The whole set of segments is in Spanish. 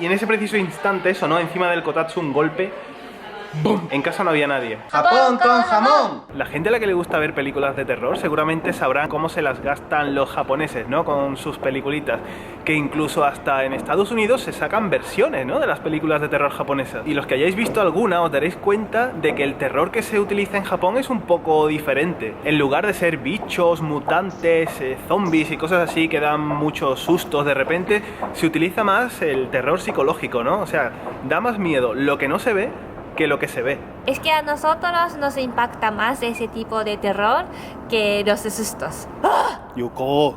y en ese preciso instante sonó encima del kotatsu un golpe. ¡Bum! En casa no había nadie. ¡Japón con jamón! La gente a la que le gusta ver películas de terror seguramente sabrán cómo se las gastan los japoneses, ¿no? Con sus peliculitas. Que incluso hasta en Estados Unidos se sacan versiones, ¿no? De las películas de terror japonesas. Y los que hayáis visto alguna os daréis cuenta de que el terror que se utiliza en Japón es un poco diferente. En lugar de ser bichos, mutantes, zombies y cosas así que dan muchos sustos de repente, se utiliza más el terror psicológico, ¿no? O sea, da más miedo lo que no se ve que lo que se ve. Es que a nosotros nos impacta más ese tipo de terror que los sustos. Yuko,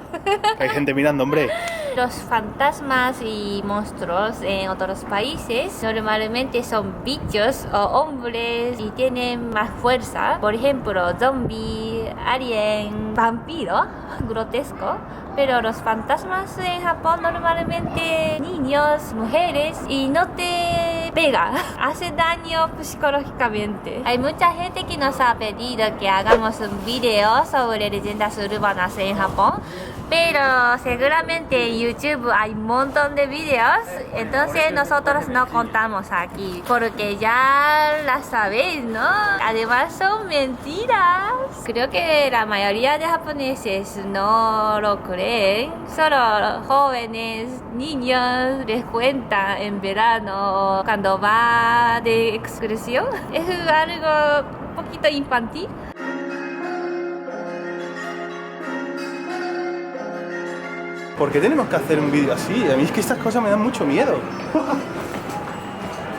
hay gente mirando, hombre. Los fantasmas y monstruos en otros países normalmente son bichos o hombres y tienen más fuerza. Por ejemplo, zombie, alien, vampiro, grotesco. Pero los fantasmas en Japón normalmente niños, mujeres y no te pega, hace daño psicológicamente. Hay mucha gente que nos ha pedido que hagamos un video sobre leyendas urbanas en Japón, pero seguramente en YouTube hay un montón de videos, entonces nosotros no contamos aquí, porque ya las sabéis, ¿no? Además son mentiras. Creo que la mayoría de japoneses no lo creen, solo los jóvenes, niños les cuentan en verano cuando va de excursión. Es algo un poquito infantil. ¿Por qué tenemos que hacer un vídeo así? A mí es que estas cosas me dan mucho miedo.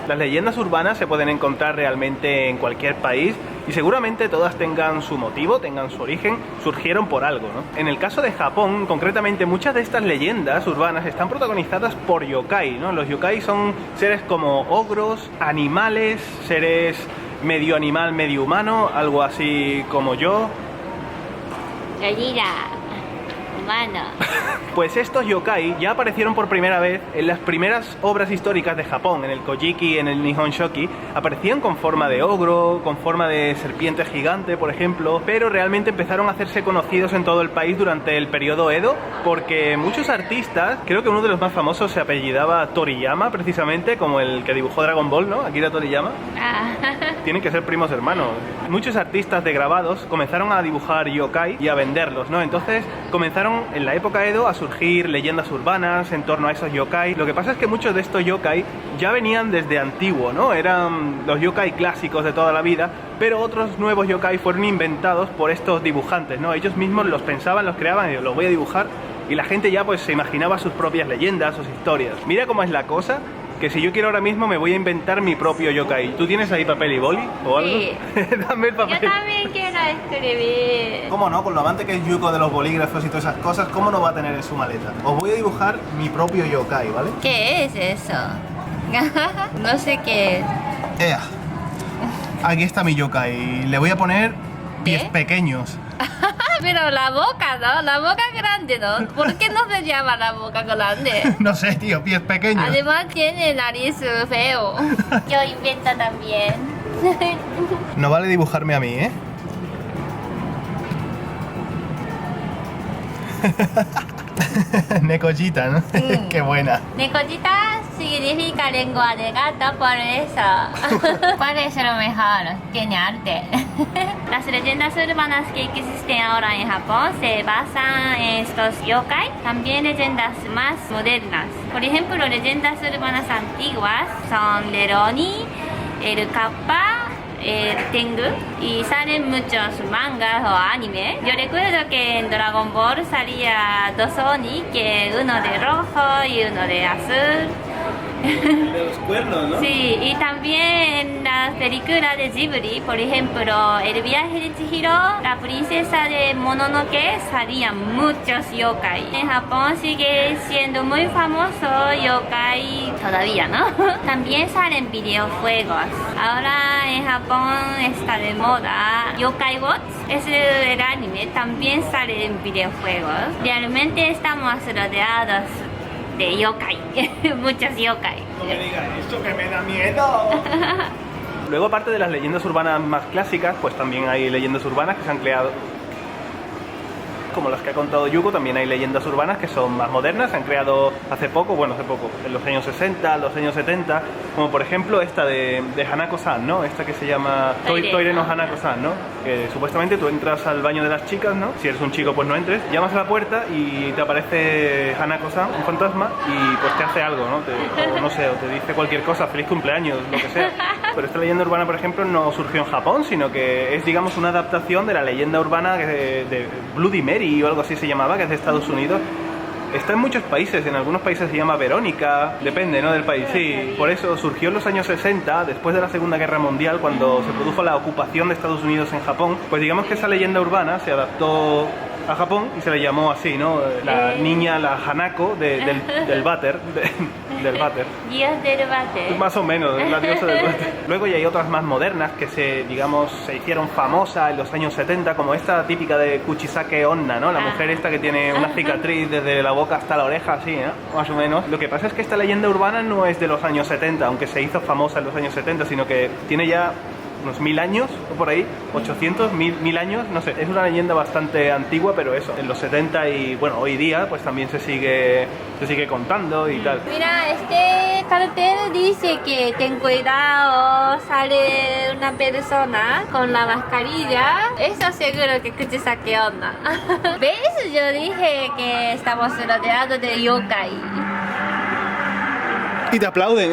Las leyendas urbanas se pueden encontrar realmente en cualquier país y seguramente todas tengan su motivo, tengan su origen, surgieron por algo, ¿no? En el caso de Japón, concretamente, muchas de estas leyendas urbanas están protagonizadas por yokai, ¿no? Los yokai son seres como ogros, animales, seres medio animal, medio humano, algo así como yo. Humano. Pues estos yokai ya aparecieron por primera vez en las primeras obras históricas de Japón, en el Kojiki, en el Nihon Shoki. Aparecían con forma de ogro, con forma de serpiente gigante, por ejemplo, pero realmente empezaron a hacerse conocidos en todo el país durante el periodo Edo, porque muchos artistas, creo que uno de los más famosos se apellidaba Toriyama, precisamente, como el que dibujó Dragon Ball, ¿no? Akira Toriyama. Tienen que ser primos hermanos. Muchos artistas de grabados comenzaron a dibujar yokai y a venderlos, ¿no? Entonces comenzaron en la época Edo a surgir leyendas urbanas en torno a esos yokai. Lo que pasa es que muchos de estos yokai ya venían desde antiguo, ¿no? Eran los yokai clásicos de toda la vida, pero otros nuevos yokai fueron inventados por estos dibujantes, ¿no? Ellos mismos los pensaban, los creaban y los voy a dibujar, y la gente ya pues se imaginaba sus propias leyendas, sus historias. Mira cómo es la cosa, que si yo quiero ahora mismo me voy a inventar mi propio yokai. ¿Tú tienes ahí papel y boli o algo? Sí. Dame el papel. Yo también quiero escribir. ¿Cómo no? Con lo amante que es Yuko de los bolígrafos y todas esas cosas, ¿cómo no va a tener en su maleta? Os voy a dibujar mi propio yokai, ¿vale? ¿Qué es eso? No sé qué es. Ea. Aquí está mi yokai. Le voy a poner pies ¿Qué? pequeños. Pero la boca, ¿no? La boca grande, ¿no? ¿Por qué no se llama la boca grande? No sé, tío, pies pequeños. Además tiene nariz feo. Yo invento también. No vale dibujarme a mí, ¿eh? Nekollita, ¿no? Qué buena. Necollita significa lengua de gato, por eso. ¿Cuál es lo mejor? Tiene arte. Las leyendas urbanas que existen ahora en Japón se basan en estos yokai, también leyendas más modernas. Por ejemplo, leyendas urbanas antiguas son Leroni, el Kappa, el Tengu, y salen muchos mangas o anime. Yo recuerdo que en Dragon Ball salía dos Oni, que uno de rojo y uno de azul. De los cuernos, ¿no? Sí, y también en las películas de Ghibli, por ejemplo, El viaje de Chihiro, la princesa de Mononoke, salían muchos yokai. En Japón sigue siendo muy famoso yokai todavía, ¿no? También salen videojuegos. Ahora en Japón está de moda Yokai Watch, es el anime, también sale en videojuegos. Realmente estamos rodeados de yokai, muchos yokai. No me digas eso, que me da miedo. Luego, aparte de las leyendas urbanas más clásicas, pues también hay leyendas urbanas que se han creado. como las que ha contado Yuko, también hay leyendas urbanas que son más modernas, se han creado hace poco, en los años 60, los años 70, como por ejemplo esta de Hanako-san, ¿no? Esta que se llama Toire no Hanako-san, ¿no? Que supuestamente tú entras al baño de las chicas, ¿no? Si eres un chico, pues no entres, llamas a la puerta y te aparece Hanako-san, un fantasma, y pues te hace algo, ¿no? O no sé, o te dice cualquier cosa, feliz cumpleaños, lo que sea. Pero esta leyenda urbana, por ejemplo, no surgió en Japón, sino que es, digamos, una adaptación de la leyenda urbana de Bloody Mary o algo así se llamaba, que es de Estados Unidos. Está en muchos países, en algunos países se llama Verónica, depende, ¿no?, del país. Sí, por eso surgió en los años 60, después de la Segunda Guerra Mundial, cuando se produjo la ocupación de Estados Unidos en Japón. Pues digamos que esa leyenda urbana se adaptó a Japón y se le llamó así, ¿no? La niña, la Hanako del váter, del váter. Dios del váter. Más o menos, la diosa del váter. Luego ya hay otras más modernas que se hicieron famosas en los años 70, como esta típica de Kuchisake Onna, ¿no? La mujer esta que tiene una cicatriz desde la boca hasta la oreja, así, ¿no? Más o menos. Lo que pasa es que esta leyenda urbana no es de los años 70, aunque se hizo famosa en los años 70, sino que tiene ya unos 1000 años o por ahí, 800, 1000 años, no sé, es una leyenda bastante antigua, pero eso, en los 70 y bueno, hoy día pues también se sigue contando y tal. Mira, este cartel dice que ten cuidado, sale una persona con la mascarilla, eso seguro que Kuchisake Onna. ¿Ves? Yo dije que estamos rodeados de yokai. Y te aplauden.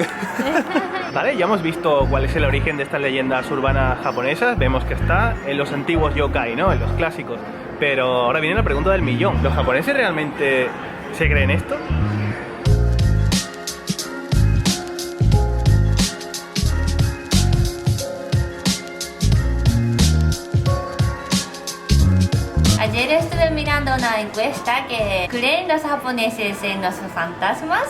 Vale, ya hemos visto cuál es el origen de estas leyendas urbanas japonesas. Vemos que está en los antiguos yokai, ¿no? En los clásicos. Pero ahora viene la pregunta del millón. ¿Los japoneses realmente se creen esto? Ayer estuve mirando una encuesta que ¿creen los japoneses en los fantasmas?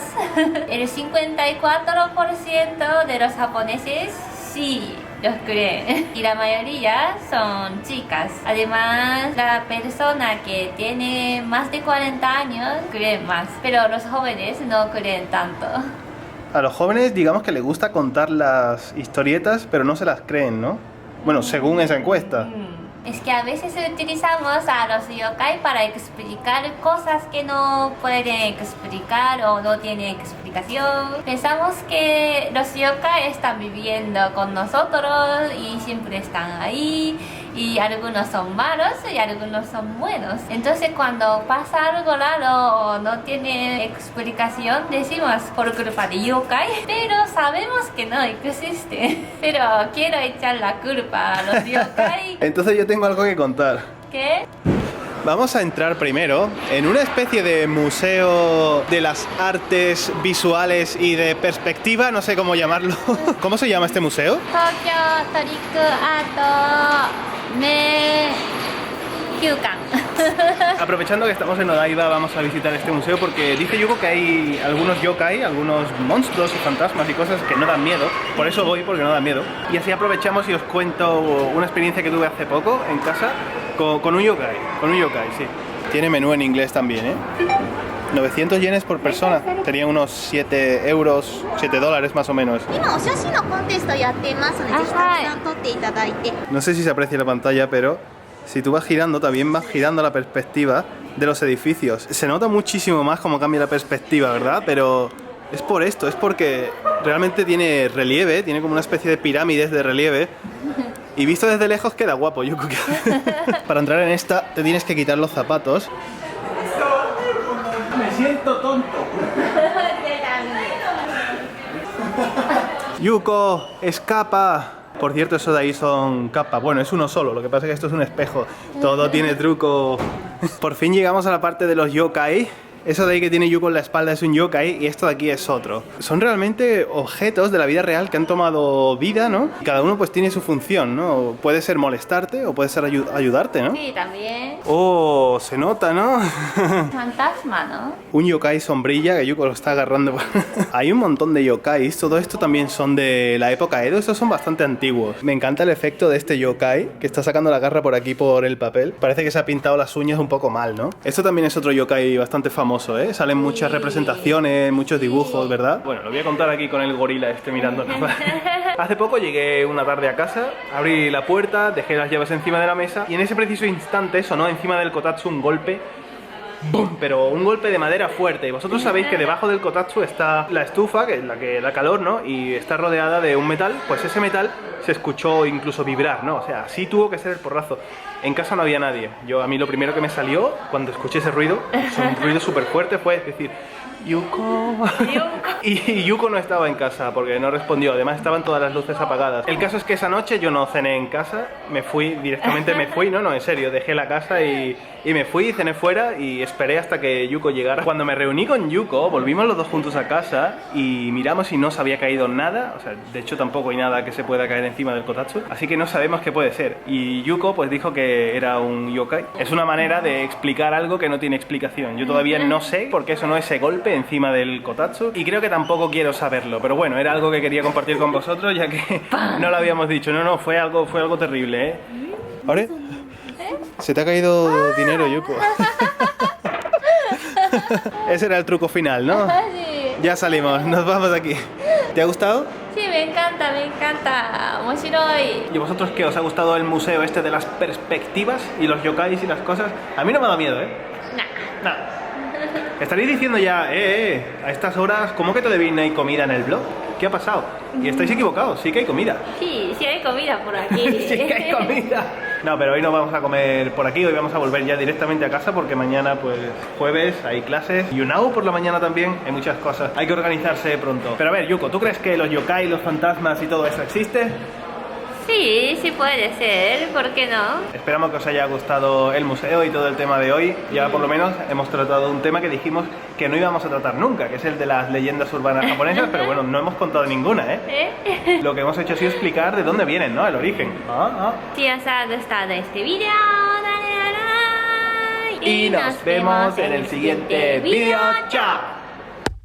El 54% de los japoneses sí los creen y la mayoría son chicas. Además, la persona que tiene más de 40 años cree más, pero los jóvenes no creen tanto. A los jóvenes, digamos que les gusta contar las historietas, pero no se las creen, ¿no? Bueno, según esa encuesta. Es que a veces utilizamos a los yokai para explicar cosas que no pueden explicar o no tienen explicación. Pensamos que los yokai están viviendo con nosotros y siempre están ahí, y algunos son malos y algunos son buenos. Entonces cuando pasa algo raro o no tiene explicación, decimos por culpa de yokai, pero sabemos que no existe. Pero quiero echar la culpa a los yokai. Entonces yo tengo algo que contar. ¿Qué? Vamos a entrar primero en una especie de museo de las artes visuales y de perspectiva, no sé cómo llamarlo. ¿Cómo se llama este museo? Tokyo Toriku Art Me Kyukan. Aprovechando que estamos en Odaiba, vamos a visitar este museo porque dice Yuko que hay algunos yokai, algunos monstruos y fantasmas y cosas que no dan miedo. Por eso voy, porque no dan miedo. Y así aprovechamos y os cuento una experiencia que tuve hace poco en casa con un yokai. Con un yokai, sí. Tiene menú en inglés también, ¿eh? 900 yenes por persona. Tenía unos 7 euros, 7 dólares más o menos. No sé si se aprecia la pantalla, pero si tú vas girando, también vas girando la perspectiva de los edificios. Se nota muchísimo más cómo cambia la perspectiva, ¿verdad? Pero es por esto, es porque realmente tiene relieve, tiene como una especie de pirámides de relieve. Y visto desde lejos queda guapo, yo creo que... Para entrar en esta te tienes que quitar los zapatos. Me siento tonto. Yuko, escapa. Por cierto, eso de ahí son capas. Bueno, es uno solo, lo que pasa es que esto es un espejo. Todo tiene truco. Por fin llegamos a la parte de los yokai. Eso de ahí que tiene Yuko en la espalda es un yokai y esto de aquí es otro. Son realmente objetos de la vida real que han tomado vida, ¿no? Y cada uno pues tiene su función, ¿no? Puede ser molestarte o puede ser ayudarte, ¿no? Sí, también. Oh, se nota, ¿no? Fantasma, ¿no? Un yokai sombrilla que Yuko lo está agarrando. Hay un montón de yokais. Todo esto también son de la época Edo. Estos son bastante antiguos. Me encanta el efecto de este yokai que está sacando la garra por aquí por el papel. Parece que se ha pintado las uñas un poco mal, ¿no? Esto también es otro yokai bastante famoso famoso, ¿eh? Salen muchas representaciones, muchos dibujos, ¿verdad? Bueno, lo voy a contar aquí con el gorila este mirándonos. Hace poco llegué una tarde a casa, abrí la puerta, dejé las llaves encima de la mesa y en ese preciso instante sonó encima del kotatsu un golpe, ¡bum! Pero un golpe de madera fuerte. Y vosotros sabéis que debajo del kotatsu está la estufa, que es la que da calor, ¿no? Y está rodeada de un metal, pues ese metal se escuchó incluso vibrar, ¿no? O sea, así tuvo que ser el porrazo. En casa no había nadie. A mí lo primero que me salió cuando escuché ese ruido, un ruido súper fuerte, fue decir: Yuko. Y Yuko no estaba en casa porque no respondió, además estaban todas las luces apagadas. El caso es que esa noche yo no cené en casa, me fui directamente, no, en serio, dejé la casa y me fui, cené fuera y esperé hasta que Yuko llegara. Cuando me reuní con Yuko, volvimos los dos juntos a casa y miramos y no se había caído nada, o sea, de hecho tampoco hay nada que se pueda caer encima del kotatsu, así que no sabemos qué puede ser. Y Yuko pues dijo que era un yokai. Es una manera de explicar algo que no tiene explicación. Yo todavía no sé por qué sonó ese golpe encima del kotatsu y creo que tampoco quiero saberlo, pero bueno, era algo que quería compartir con vosotros ya que no lo habíamos dicho. No, fue algo terrible, ¿eh? ¿Ahora? Se te ha caído dinero, Yuko. Ese era el truco final, ¿no? Sí. Ya salimos, nos vamos de aquí. ¿Te ha gustado? Sí, me encanta, me encanta. Moshiroi. ¿Y vosotros qué? ¿Os ha gustado el museo este de las perspectivas y los yokais y las cosas? A mí no me da miedo, ¿eh? Nah. Estaréis diciendo ya, a estas horas, ¿cómo que todavía no hay comida en el blog? ¿Qué ha pasado? Y estáis equivocados, sí que hay comida. Sí, sí hay comida por aquí. Sí que hay comida. No, pero hoy no vamos a comer por aquí, hoy vamos a volver ya directamente a casa porque mañana, pues, jueves, hay clases. Yunao por la mañana también, hay muchas cosas. Hay que organizarse pronto. Pero a ver, Yuko, ¿tú crees que los yokai, los fantasmas y todo eso existe? Sí, sí puede ser, ¿por qué no? Esperamos que os haya gustado el museo y todo el tema de hoy. Ya por lo menos hemos tratado un tema que dijimos que no íbamos a tratar nunca, que es el de las leyendas urbanas japonesas, pero bueno, no hemos contado ninguna, ¿eh? Lo que hemos hecho ha sido explicar de dónde vienen, ¿no? El origen. Si os ha gustado este video, dale a like. Y nos vemos en el siguiente video. ¡Chao!